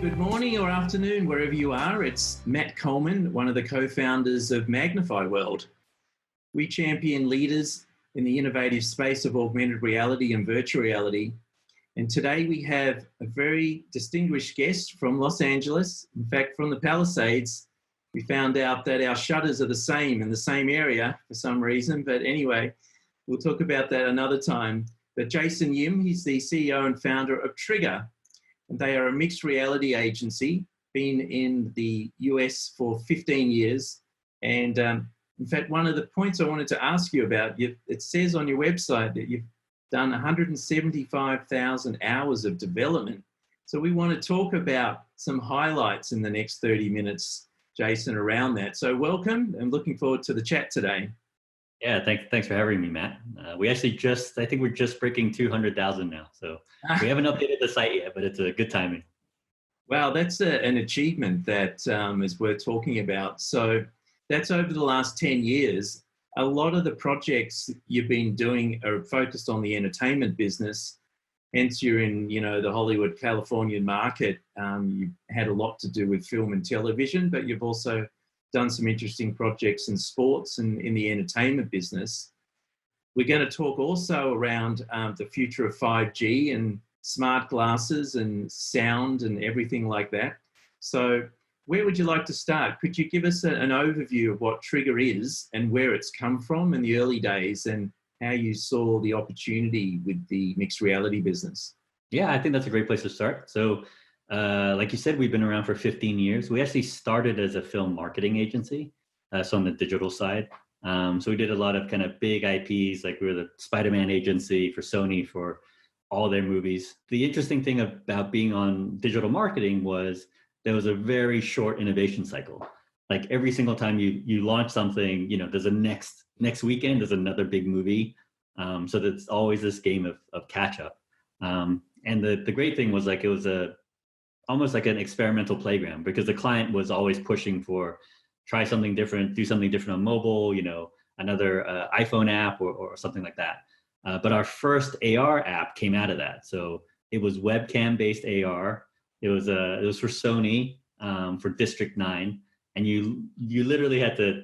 Good morning or afternoon, wherever you are. It's Matt Coleman, one of the co-founders of Magnify World. We champion leaders in the innovative space of augmented reality and virtual reality. And today we have a very distinguished guest from Los Angeles. In fact, from the Palisades. We found out that our shutters are the same in the same area for some reason. But anyway, we'll talk about that another time. But Jason Yim, he's the CEO and founder of Trigger. And they are a mixed reality agency, been in the US for 15 years. And in fact, one of the points I wanted to ask you about, it says on your website that you've done 175,000 hours of development. So we want to talk about some highlights in the next 30 minutes, Jason, around that. So welcome and looking forward to the chat today. Yeah, thanks for having me, Matt. We actually I think we're just breaking 200,000 now. So we haven't updated the site yet, but it's a good timing. Wow, that's an achievement that is worth talking about. So that's over the last 10 years. A lot of the projects you've been doing are focused on the entertainment business. Hence, you're in, the Hollywood, Californian market. You've had a lot to do with film and television, but you've also done some interesting projects in sports and in the entertainment business. We're going to talk also around the future of 5G and smart glasses and sound and everything like that. So where would you like to start? Could you give us an overview of what Trigger is and where it's come from in the early days and how you saw the opportunity with the mixed reality business? Yeah, I think that's a great place to start. So like you said, we've been around for 15 years. We actually started as a film marketing agency, so on the digital side. So we did a lot of kind of big IPs, like we were the Spider-Man agency for Sony for all their movies. The interesting thing about being on digital marketing was there was a very short innovation cycle. Like every single time you launch something, there's a next weekend, there's another big movie. So that's always this game of catch up. And the great thing was like it was almost like an experimental playground because the client was always pushing for try something different, do something different on mobile, another iPhone app or something like that. But our first AR app came out of that. So it was webcam based AR. It was for Sony for District 9. And you literally had to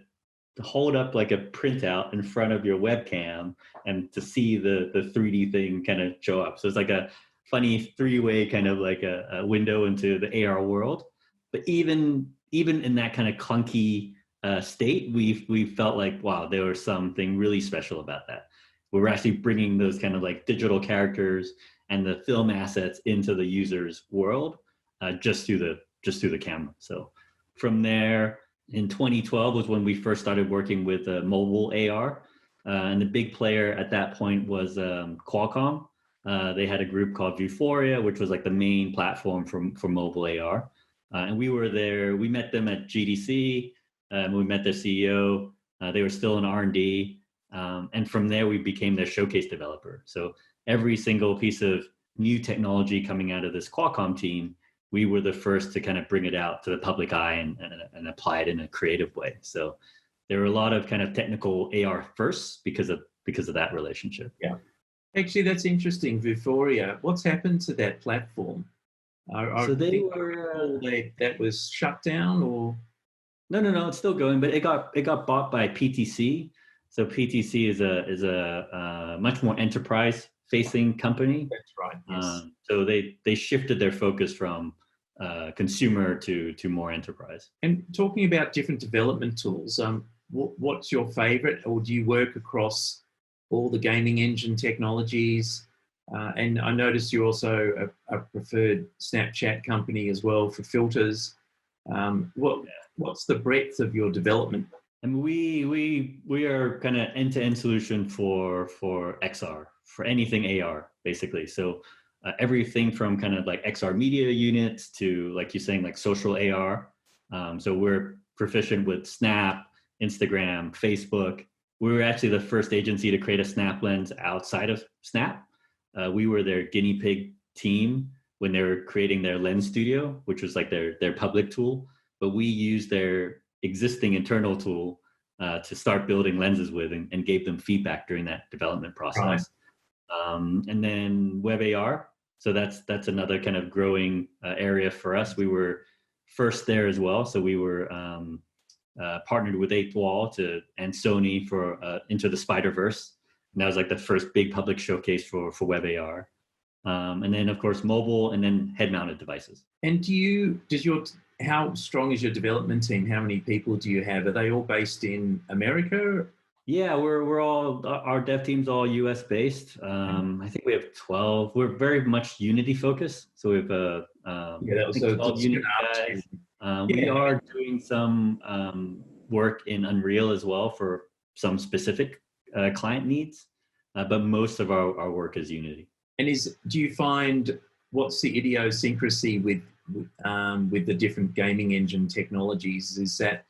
hold up like a printout in front of your webcam and to see the 3D thing kind of show up. So it's like a funny three-way kind of like a window into the AR world. But even in that kind of clunky state, we felt like, wow, there was something really special about that. We were actually bringing those kind of like digital characters and the film assets into the user's world just through the camera. So from there, in 2012 was when we first started working with mobile AR. And the big player at that point was Qualcomm. They had a group called Vuforia, which was like the main platform for mobile AR. And we were there. We met them at GDC. We met their CEO. They were still in R&D. And from there, we became their showcase developer. So every single piece of new technology coming out of this Qualcomm team, we were the first to kind of bring it out to the public eye and apply it in a creative way. So there were a lot of kind of technical AR firsts because of that relationship. Yeah. Actually, that's interesting, Vuforia. What's happened to that platform? So that was shut down, or no, it's still going, but it got bought by PTC. So PTC is a much more enterprise facing company. That's right. Yes. So they shifted their focus from consumer to more enterprise. And talking about different development tools, what's your favorite, or do you work across all the gaming engine technologies? And I noticed you're also a preferred Snapchat company as well for filters. What's the breadth of your development? And we are kind of end-to-end solution for XR, for anything AR, basically. So everything from kind of like XR media units to, like you're saying, like social AR. So we're proficient with Snap, Instagram, Facebook. We were actually the first agency to create a Snap lens outside of Snap. We were their guinea pig team when they were creating their lens studio, which was like their public tool. But we used their existing internal tool to start building lenses with and gave them feedback during that development process. Right. And then Web AR. So that's another kind of growing area for us. We were first there as well. So we were partnered with Eighth Wall and Sony for Into the Spider-Verse. And that was like the first big public showcase for Web AR. And then of course mobile, and then head-mounted devices. And how strong is your development team? How many people do you have? Are they all based in America? Yeah, we're all, our dev team's all US based. I think we have 12. We're very much Unity focused. So we have that was 12 Unity guys. We are doing some work in Unreal as well for some specific client needs, but most of our work is Unity. And do you find, what's the idiosyncrasy with the different gaming engine technologies? Is that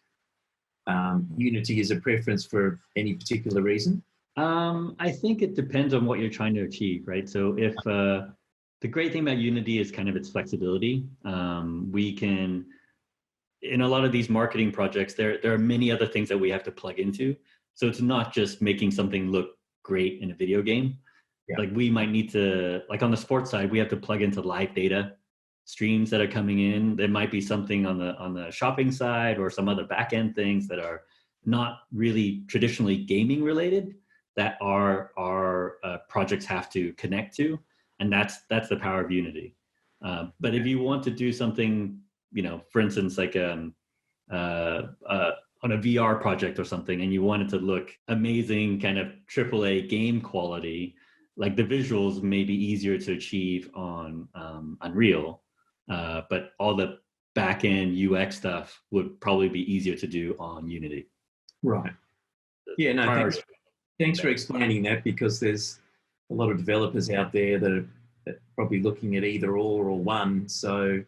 Unity is a preference for any particular reason? I think it depends on what you're trying to achieve, right? So if the great thing about Unity is kind of its flexibility. We can, in a lot of these marketing projects, there are many other things that we have to plug into. So it's not just making something look great in a video game. Yeah. Like we might need to, like on the sports side, we have to plug into live data streams that are coming in. There might be something on the shopping side or some other back-end things that are not really traditionally gaming related that our projects have to connect to. And that's the power of Unity. But if you want to do something, for instance, like on a VR project or something, and you want it to look amazing, kind of AAA game quality, like the visuals may be easier to achieve on Unreal, but all the back-end UX stuff would probably be easier to do on Unity. Right. Yeah, no, thanks for explaining that, because there's a lot of developers out there that are probably looking at either or one. So,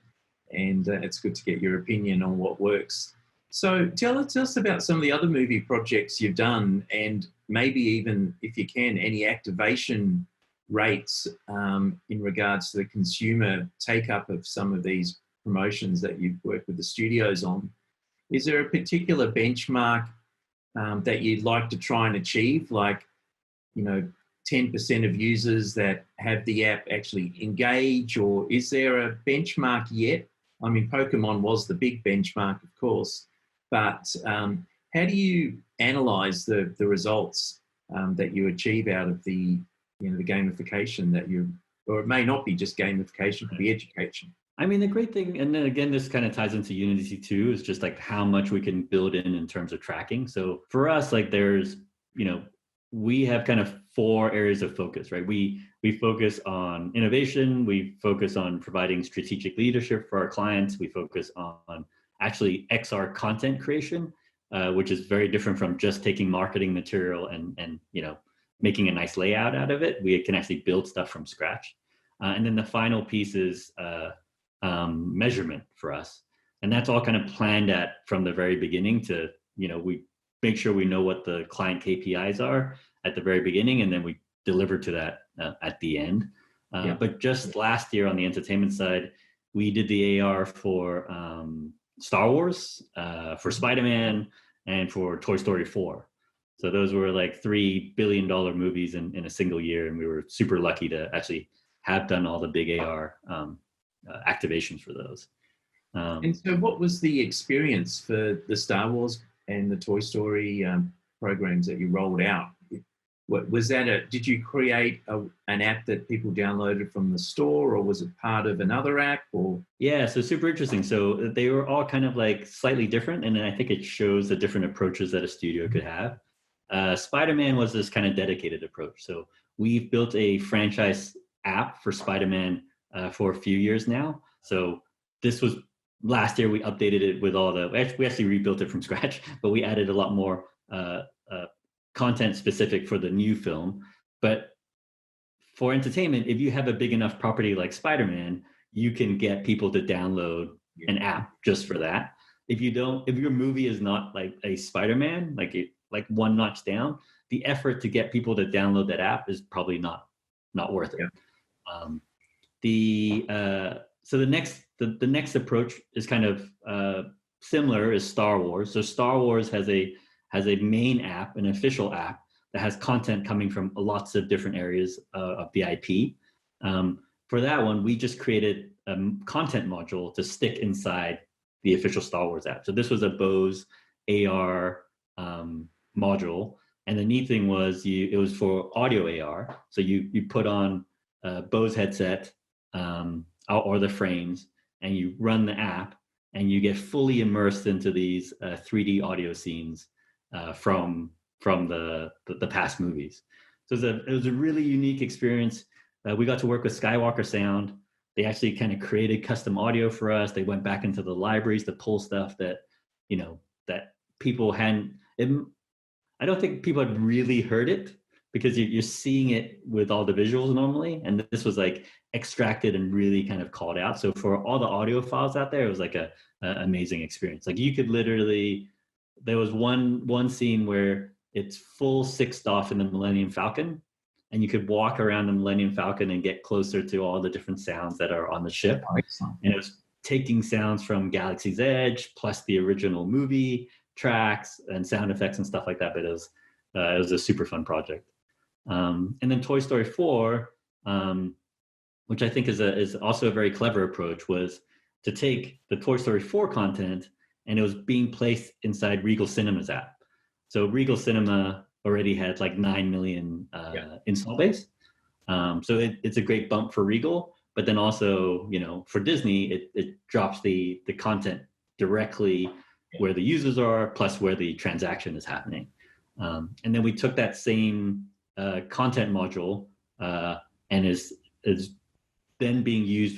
and it's good to get your opinion on what works. So tell us about some of the other movie projects you've done, and maybe even, if you can, any activation rates in regards to the consumer take-up of some of these promotions that you've worked with the studios on. Is there a particular benchmark that you'd like to try and achieve, like, 10% of users that have the app actually engage, or is there a benchmark yet? I mean, Pokemon was the big benchmark, of course, but how do you analyze the results that you achieve out of the gamification or it may not be just gamification, it could be education? I mean, the great thing, and then again, this kind of ties into Unity too, is just like how much we can build in terms of tracking. So for us, like there's, we have kind of 4 areas of focus, right? We focus on innovation. We focus on providing strategic leadership for our clients. We focus on actually XR content creation, which is very different from just taking marketing material and making a nice layout out of it. We can actually build stuff from scratch. And then the final piece is measurement for us. And that's all kind of planned from the very beginning to, we make sure we know what the client KPIs are at the very beginning, and then we deliver to that at the end. But just last year on the entertainment side, we did the AR for Star Wars, for Spider-Man, and for Toy Story 4. So those were like $3 billion movies in a single year, and we were super lucky to actually have done all the big AR activations for those. And so what was the experience for the Star Wars and the Toy Story programs that you rolled out? Was that did you create an app that people downloaded from the store, or was it part of another app? Or yeah, so super interesting. So they were all kind of like slightly different, and then I think it shows the different approaches that a studio could have. Spider-Man was this kind of dedicated approach. So we've built a franchise app for Spider-Man for a few years now. So this was last year. We updated it with we actually rebuilt it from scratch, but we added a lot more content specific for the new film. But for entertainment, if you have a big enough property like Spider-Man, you can get people to download an app just for that. If your movie is not like a Spider-Man, like one notch down, the effort to get people to download that app is probably not worth it. Yeah. So the next approach is kind of similar, is Star Wars. So Star Wars has a main app, an official app that has content coming from lots of different areas of the IP. for that one, we just created a content module to stick inside the official Star Wars app. So this was a Bose AR module. And the neat thing was it was for audio AR. So you put on a Bose headset or the frames, and you run the app, and you get fully immersed into these 3D audio scenes from the past movies. So it was a really unique experience. We got to work with Skywalker Sound. They actually kind of created custom audio for us. They went back into the libraries to pull stuff that people hadn't. I don't think people had really heard it, because you're seeing it with all the visuals normally, and this was like extracted and really kind of called out. So for all the audio files out there, it was like a amazing experience. Like you could literally, there was one scene where it's full sixed off in the Millennium Falcon, and you could walk around the Millennium Falcon and get closer to all the different sounds that are on the ship. And it was taking sounds from Galaxy's Edge plus the original movie tracks and sound effects and stuff like that. But it was a super fun project. And then Toy Story 4, which I think is also a very clever approach, was to take the Toy Story 4 content, and it was being placed inside Regal Cinema's app. So Regal Cinema already had like 9 million install base. So it's a great bump for Regal, but then also, for Disney, it drops the content directly where the users are, plus where the transaction is happening. And then we took that same content module and is then being used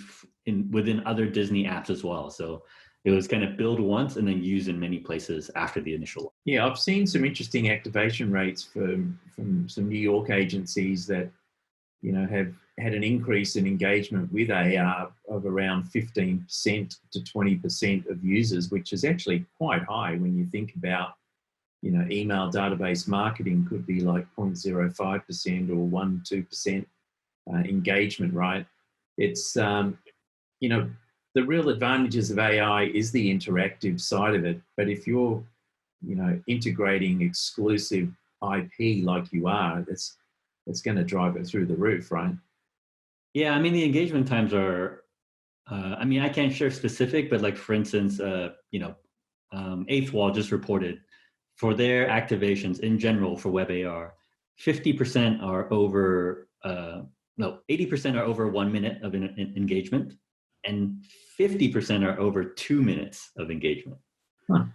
within other Disney apps as well. So it was kind of build once and then use in many places after the initial. Yeah, I've seen some interesting activation rates from some New York agencies that, have had an increase in engagement with AR of around 15% to 20% of users, which is actually quite high when you think about, email database marketing could be like 0.05% or 1-2% engagement, right? It's, the real advantages of AI is the interactive side of it. But if you're, integrating exclusive IP like you are, it's going to drive it through the roof, right? Yeah, I mean, the engagement times are, I can't share specific, but like, for instance, Eighth Wall just reported for their activations in general for Web AR, 50% are over, 80% are over 1 minute of engagement, and 50% are over 2 minutes of engagement. Huh.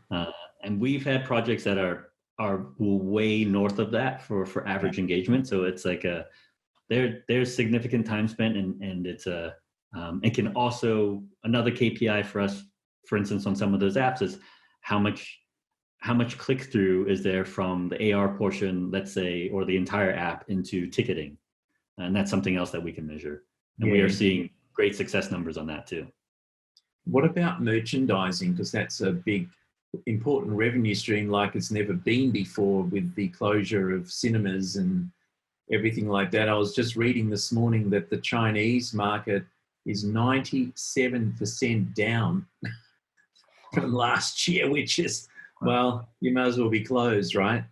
And we've had projects that are way north of that for average engagement. So it's like there's significant time spent, and it's it can also, another KPI for us, for instance, on some of those apps is how much click through is there from the AR portion, let's say, or the entire app into ticketing. And that's something else that we can measure. And we are seeing great success numbers on that too. What about merchandising? Because that's a big, important revenue stream like it's never been before with the closure of cinemas and everything like that. I was just reading this morning that the Chinese market is 97% down from last year, which is, well, you may as well be closed, right?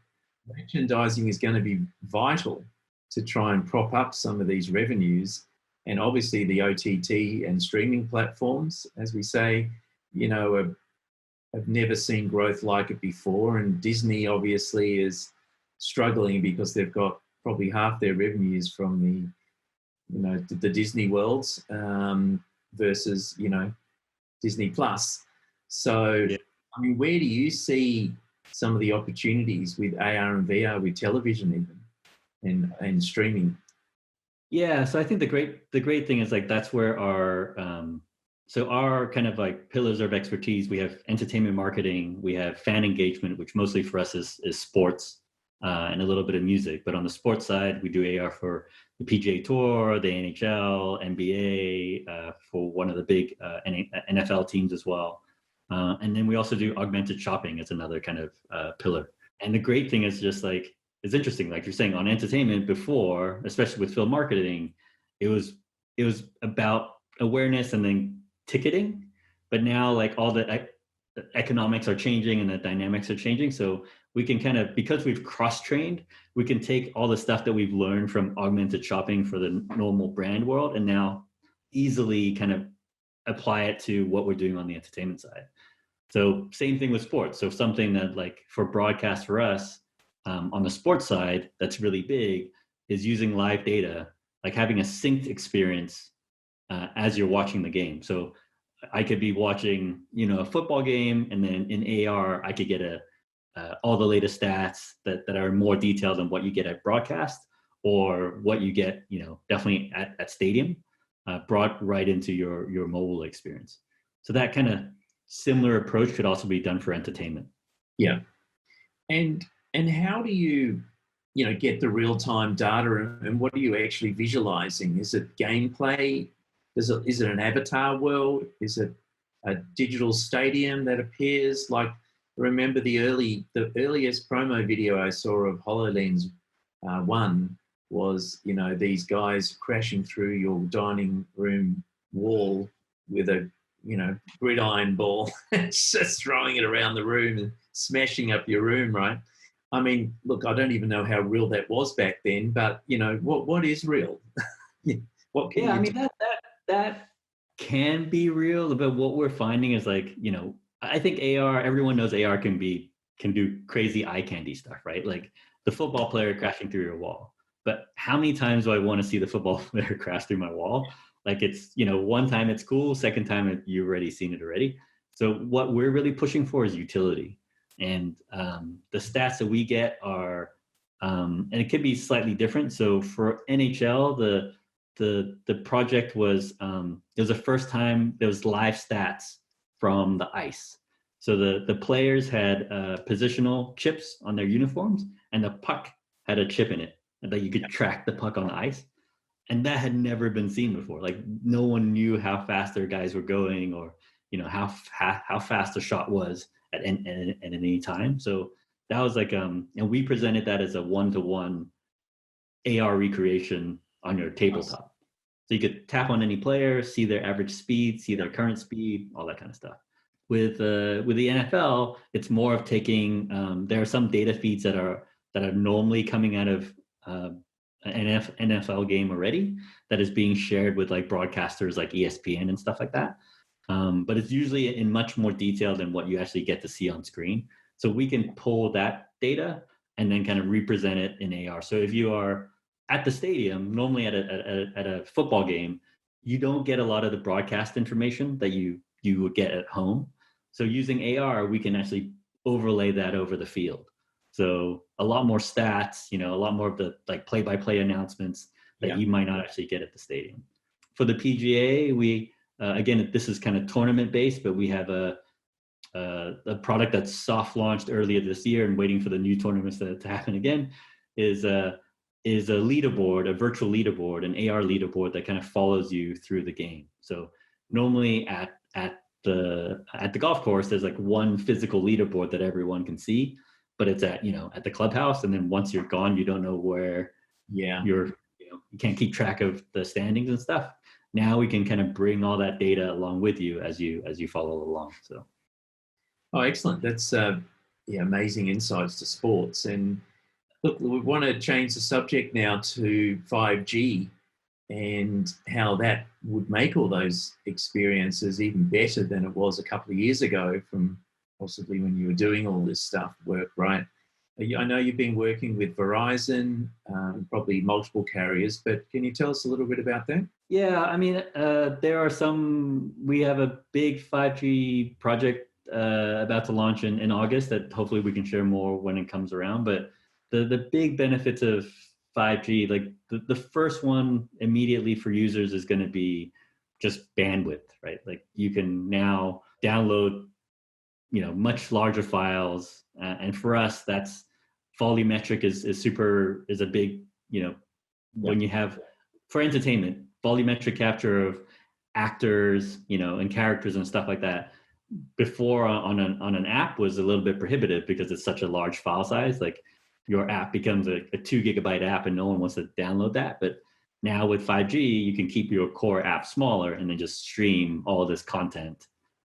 Merchandising is going to be vital to try and prop up some of these revenues. And obviously the OTT and streaming platforms, as we say, have never seen growth like it before. And Disney obviously is struggling because they've got probably half their revenues from the Disney worlds versus, Disney Plus. So, I mean, where do you see some of the opportunities with AR and VR, with television even, and streaming? Yeah, so I think the great thing is like that's where our our kind of like pillars of expertise. We have entertainment marketing, we have fan engagement, which mostly for us is sports and a little bit of music. But on the sports side, we do AR for the PGA Tour, the NHL, NBA, for one of the big NFL teams as well. And then we also do augmented shopping as another kind of pillar. And the great thing is just like, it's interesting, like you're saying, on entertainment before, especially with film marketing, it was about awareness and then ticketing. But now like all the economics are changing and the dynamics are changing. So we can kind of, because we've cross-trained, we can take all the stuff that we've learned from augmented shopping for the normal brand world and now easily kind of apply it to what we're doing on the entertainment side. So same thing with sports. So something that like for broadcast for us on the sports side, that's really big is using live data, like having a synced experience as you're watching the game. So I could be watching, a football game, and then in AR, I could get all the latest stats that are more detailed than what you get at broadcast or what you get, definitely at stadium, brought right into your mobile experience. So that kind of similar approach could also be done for entertainment. Yeah. And how do you, get the real-time data, and what are you actually visualizing? Is it gameplay? Is it an avatar world? Is it a digital stadium that appears? Like, remember the earliest promo video I saw of HoloLens 1 was, these guys crashing through your dining room wall with a, gridiron ball, just throwing it around the room and smashing up your room, right? I mean, look, I don't even know how real that was back then, but, what is real? What can you do? That can be real, but what we're finding is like, I think AR, everyone knows AR can do crazy eye candy stuff, right? Like the football player crashing through your wall. But how many times do I want to see the football player crash through my wall? Like it's, one time it's cool, second time you've already seen it already. So what we're really pushing for is utility. And the stats that we get are, and it could be slightly different. So for NHL, the project was, it was the first time there was live stats from the ice. So the players had positional chips on their uniforms, and the puck had a chip in it that you could track the puck on the ice. And that had never been seen before. Like no one knew how fast their guys were going, or how fast the shot was at any time. So that was like, and we presented that as a 1-to-1 AR recreation on your tabletop. So you could tap on any player, see their average speed, see their current speed, all that kind of stuff. With the NFL, it's more of taking. There are some data feeds that are normally coming out of an NFL game already that is being shared with like broadcasters like ESPN and stuff like that. But it's usually in much more detail than what you actually get to see on screen. So we can pull that data and then kind of represent it in AR. So if you are at the stadium, normally at a football game, you don't get a lot of the broadcast information that you would get at home. So using AR, we can actually overlay that over the field. So a lot more stats, a lot more of the like play-by-play announcements that you might not actually get at the stadium. For the PGA, we again, this is kind of tournament based, but we have a product that's soft launched earlier this year and waiting for the new tournaments to happen again. Is a leaderboard, a virtual leaderboard, an AR leaderboard that kind of follows you through the game. So normally at the golf course, there's like one physical leaderboard that everyone can see, but it's at the clubhouse, and then once you're gone, you don't know where you can't keep track of the standings and stuff. Now we can kind of bring all that data along with you as you follow along. So, excellent! That's amazing insights to sports. And look, we want to change the subject now to 5G and how that would make all those experiences even better than it was a couple of years ago, from possibly when you were doing all this work, right? I know you've been working with Verizon, probably multiple carriers, but can you tell us a little bit about that? Yeah, I mean, we have a big 5G project about to launch in August that hopefully we can share more when it comes around. But the big benefits of 5G, like the first one immediately for users is going to be just bandwidth, right? Like you can now download, much larger files. And for us, that's volumetric is a big, when you have, for entertainment, volumetric capture of actors, and characters and stuff like that. Before on an app was a little bit prohibitive because it's such a large file size. Like your app becomes a 2 gigabyte app and no one wants to download that. But now with 5G, you can keep your core app smaller and then just stream all of this content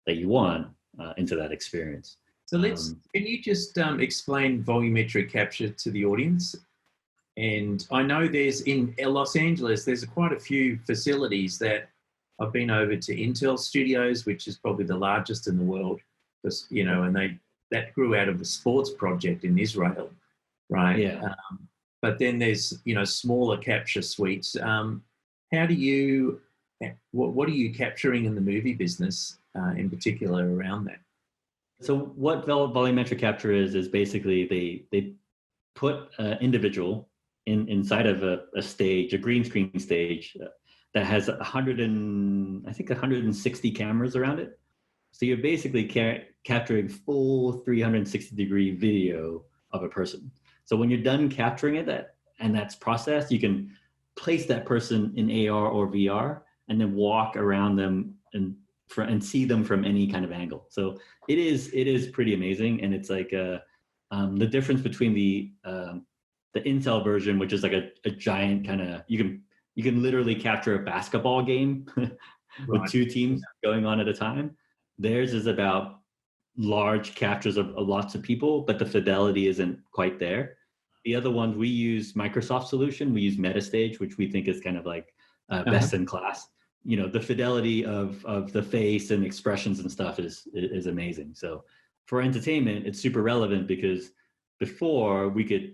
that you want into that experience. So can you just explain volumetric capture to the audience? And I know there's in Los Angeles, there's quite a few facilities that I've been over to Intel Studios, which is probably the largest in the world, because, you know, and that grew out of a sports project in Israel, right? Yeah. But then there's, you know, smaller capture suites. How do you, what are you capturing in the movie business in particular around that? So what volumetric capture is basically they put an individual inside of a stage, a green screen stage that has 160 cameras around it. So you're basically capturing full 360-degree video of a person. So when you're done capturing it, and that's processed, you can place that person in AR or VR and then walk around them and see them from any kind of angle. So it is pretty amazing, and it's like the difference between the Intel version, which is like a giant kind of you can literally capture a basketball game with two teams going on at a time. Theirs is about large captures of lots of people, but the fidelity isn't quite there. The other ones, we use Microsoft solution. We use Metastage, which we think is kind of like best in class. You know, the fidelity of the face and expressions and stuff is amazing. So for entertainment, it's super relevant because before we could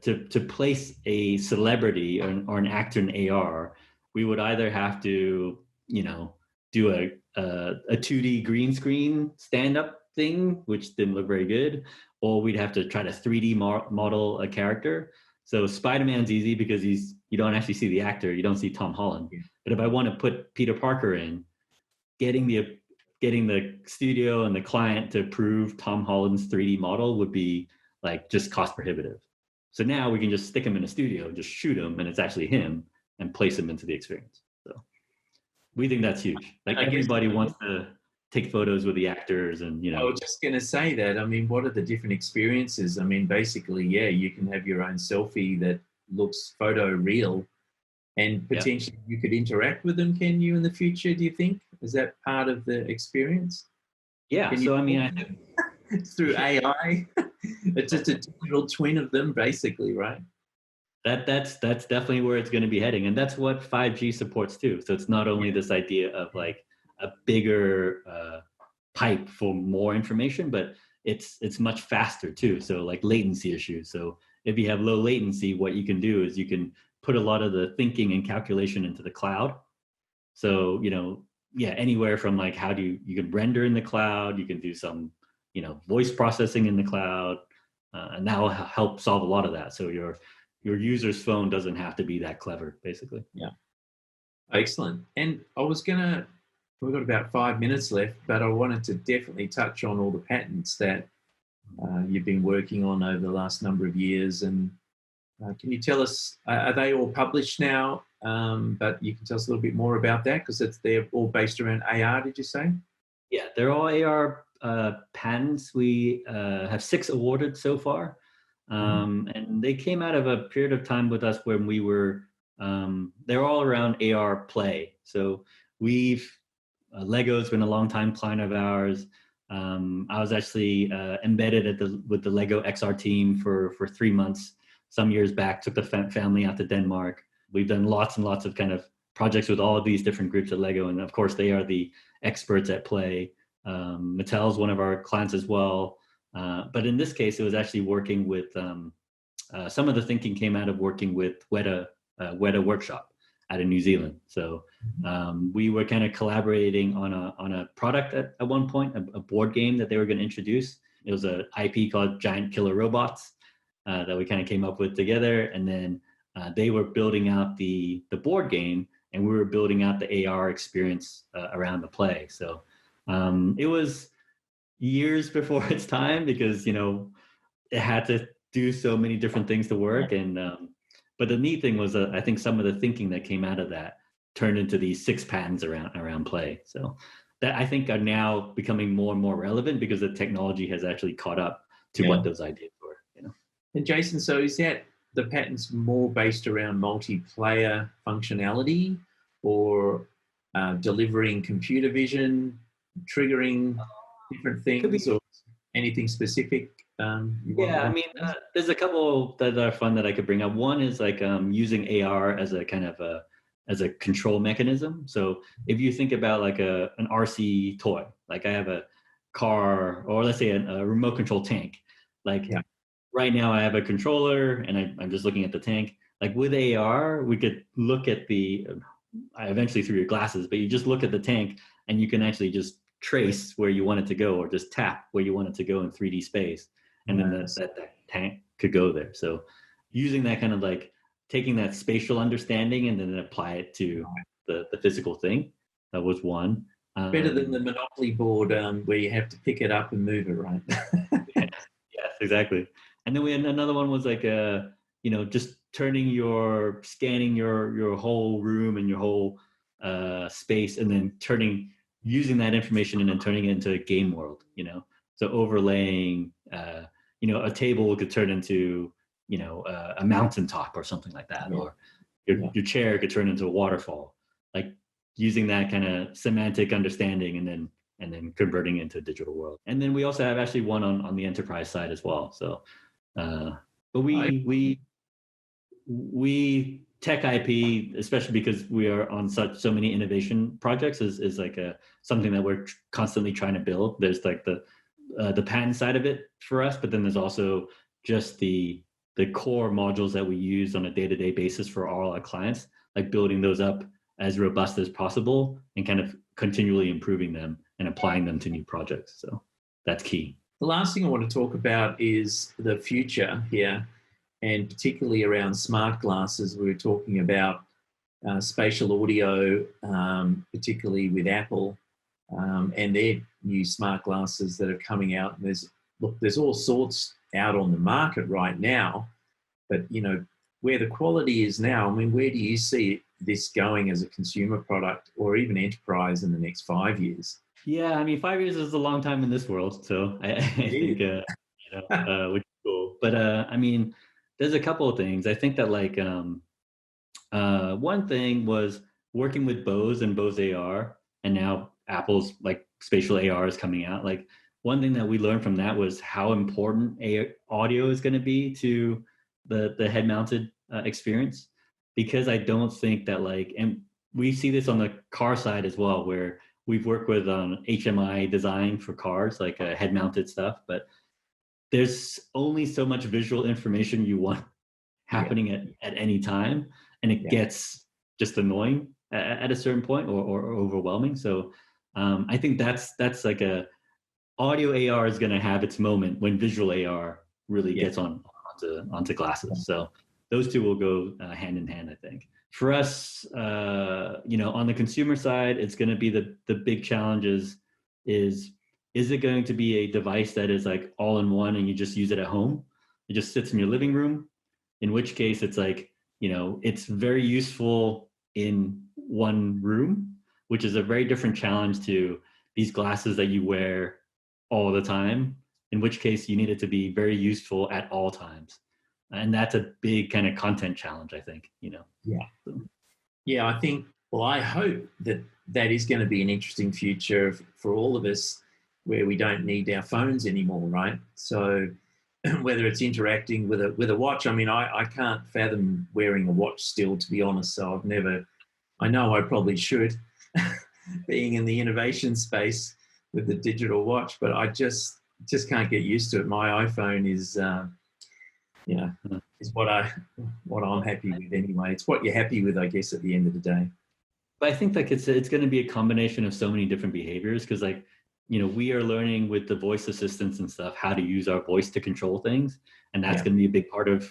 to place a celebrity or an actor in AR, we would either have to, you know, do a 2D green screen stand-up thing, which didn't look very good, or we'd have to try to 3D model a character. So Spider-Man's easy because you don't actually see the actor, you don't see Tom Holland. Yeah. But if I want to put Peter Parker in, getting the studio and the client to approve Tom Holland's 3D model would be like just cost prohibitive. So now we can just stick him in a studio, just shoot him, and it's actually him, and place him into the experience. So we think that's huge. Like everybody wants to take photos with the actors, and you know. I was just going to say that. I mean, what are the different experiences? I mean, basically, yeah, you can have your own selfie that looks photo real, and potentially you could interact with them. Can you in the future? Do you think is that part of the experience? Yeah. So I mean, I think through AI, it's just a digital twin of them, basically, right? That's definitely where it's going to be heading, and that's what 5G supports too. So it's not only this idea of like a bigger pipe for more information, but it's much faster too. So like latency issues. So if you have low latency, what you can do is you can put a lot of the thinking and calculation into the cloud. So, you know, anywhere from like how do you can render in the cloud, you can do some, you know, voice processing in the cloud, and that will help solve a lot of that. So your user's phone doesn't have to be that clever, basically. Yeah. Excellent. And we've got about 5 minutes left, but I wanted to definitely touch on all the patents that you've been working on over the last number of years. And can you tell us, are they all published now? But you can tell us a little bit more about that because they're all based around AR, did you say? Yeah, they're all AR patents. We have 6 awarded so far. And they came out of a period of time with us when we were, they're all around AR play. So Lego's been a long time client of ours. I was actually embedded with the Lego XR team for 3 months some years back, took the family out to Denmark. We've done lots and lots of kind of projects with all of these different groups at Lego. And of course, they are the experts at play. Mattel's one of our clients as well. But in this case, it was actually working with, some of the thinking came out of working with Weta Workshop out of New Zealand. So we were kind of collaborating on a product at one point, a board game that they were going to introduce. It was an IP called Giant Killer Robots that we kind of came up with together. And then they were building out the board game, and we were building out the AR experience around the play. So it was years before its time because, you know, it had to do so many different things to work. And but the neat thing was I think some of the thinking that came out of that turned into these 6 patents around play. So that I think are now becoming more and more relevant because the technology has actually caught up to what those ideas were, you know. And Jason, so is that the patents more based around multiplayer functionality or delivering computer vision, triggering different things, or anything specific? I mean, there's a couple that are fun that I could bring up. One is like using AR as a kind of as a control mechanism. So if you think about like an RC toy, like I have a car, or let's say a remote control tank, like right now I have a controller and I'm just looking at the tank. Like with AR, we could look at eventually through your glasses, but you just look at the tank and you can actually just trace where you want it to go, or just tap where you want it to go in 3D space. And then that tank could go there. So using that kind of like taking that spatial understanding and then apply it to the physical thing. That was one. Better than the Monopoly board where you have to pick it up and move it, right? Yes, exactly. And then we had another one was like just scanning your whole room and your whole space, and then using that information and then turning it into a game world. So overlaying, a table could turn into a mountaintop or something like that, or your chair could turn into a waterfall. Like using that kind of semantic understanding and then converting it into a digital world. And then we also have actually one on the enterprise side as well. So, but we tech IP, especially because we are on so many innovation projects, is like something that we're constantly trying to build. There's like the patent side of it for us, but then there's also just the core modules that we use on a day-to-day basis for all our clients, like building those up as robust as possible and kind of continually improving them and applying them to new projects. So that's key. The last thing I want to talk about is the future here, and particularly around smart glasses. We were talking about spatial audio, particularly with Apple and their new smart glasses that are coming out. And there's all sorts out on the market right now, but where the quality is now, I mean, where do you see this going as a consumer product or even enterprise in the next 5 years? Yeah, I mean, 5 years is a long time in this world, so I think which is cool. But I mean, there's a couple of things. I think that like one thing was working with Bose and Bose AR, and now Apple's like spatial AR is coming out. Like one thing that we learned from that was how important audio is going to be to the head-mounted experience, because I don't think that and we see this on the car side as well, where we've worked with HMI design for cars, like head-mounted stuff, but there's only so much visual information you want happening at any time, and it gets just annoying at a certain point or overwhelming. So I think that's like audio AR is going to have its moment when visual AR really gets onto glasses. So those two will go hand in hand, I think. For us, on the consumer side, it's going to be the big challenges is it going to be a device that is like all in one and you just use it at home? It just sits in your living room, in which case it's like, it's very useful in one room, which is a very different challenge to these glasses that you wear all the time, in which case you need it to be very useful at all times. And that's a big kind of content challenge, I think, Yeah. So. Yeah, I think, I hope that is going to be an interesting future for all of us, where we don't need our phones anymore, right? So whether it's interacting with a watch, I mean, I can't fathom wearing a watch still, to be honest. So I know I probably should, being in the innovation space with the digital watch, but I just can't get used to it. My iPhone is, is what I'm happy with anyway. It's what you're happy with, I guess, at the end of the day. But I think like it's going to be a combination of so many different behaviors, because we are learning with the voice assistants and stuff how to use our voice to control things, and that's going to be a big part of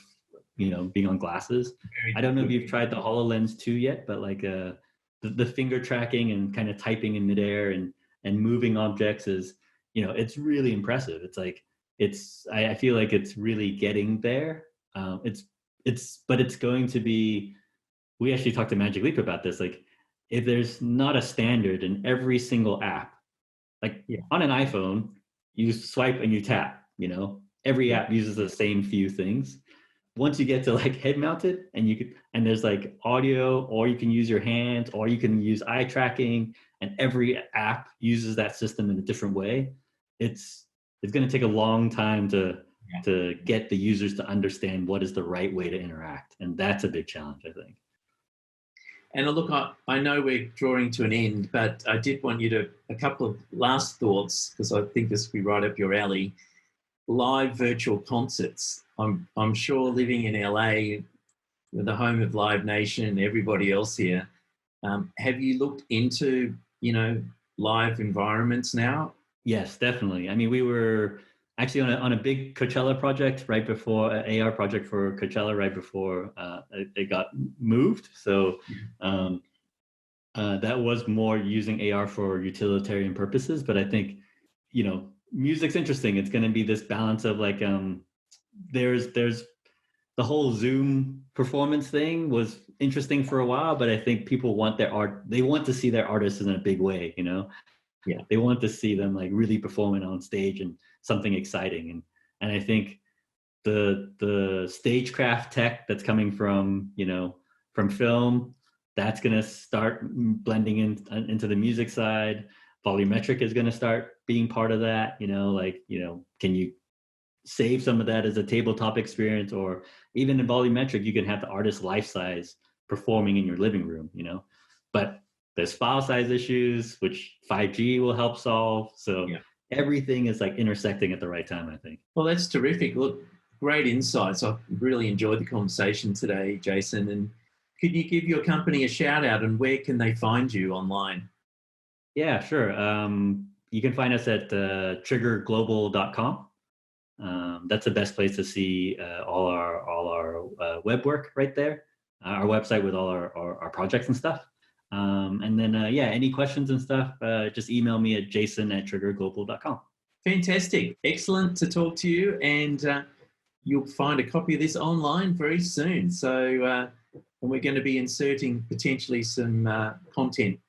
being on glasses. I don't know if you've tried the HoloLens 2 yet, but like the finger tracking and kind of typing in midair and moving objects is it's really impressive. It's like I feel like it's really getting there. But it's going to be. We actually talked to Magic Leap about this. Like, if there's not a standard in every single app, on an iPhone, you swipe and you tap. Every app uses the same few things. Once you get to like head mounted, and there's like audio, or you can use your hands, or you can use eye tracking, and every app uses that system in a different way. It's going to take a long time to get the users to understand what is the right way to interact, and that's a big challenge, I think. And look, I know we're drawing to an end, but I did want you to, a couple of last thoughts, because I think this will be right up your alley. Live virtual concerts. I'm sure living in LA, the home of Live Nation and everybody else here, have you looked into, live environments now? Yes, definitely. I mean, we were actually on a big Coachella project right before AR project for Coachella right before it got moved. So that was more using AR for utilitarian purposes. But I think, music's interesting. It's going to be this balance of like there's the whole Zoom performance thing was interesting for a while, but I think people want their art. They want to see their artists in a big way, Yeah. They want to see them like really performing on stage and something exciting. And I think the stagecraft tech that's coming from, from film, that's going to start blending into the music side. Volumetric is going to start being part of that, can you save some of that as a tabletop experience, or even in volumetric, you can have the artist life size performing in your living room, but there's file size issues, which 5G will help solve. So everything is like intersecting at the right time, I think. Well, that's terrific. Look, great insights. I've really enjoyed the conversation today, Jason. And could you give your company a shout out, and where can they find you online? Yeah, sure. You can find us at triggerglobal.com. That's the best place to see all our web work right there. Our website with all our projects and stuff. And then, any questions and stuff, just email me at jason@triggerglobal.com. Fantastic. Excellent to talk to you. And you'll find a copy of this online very soon. So, and we're going to be inserting potentially some content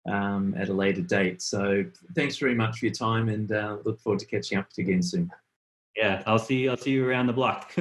at a later date. So thanks very much for your time, and look forward to catching up again soon. Yeah, I'll see you around the block.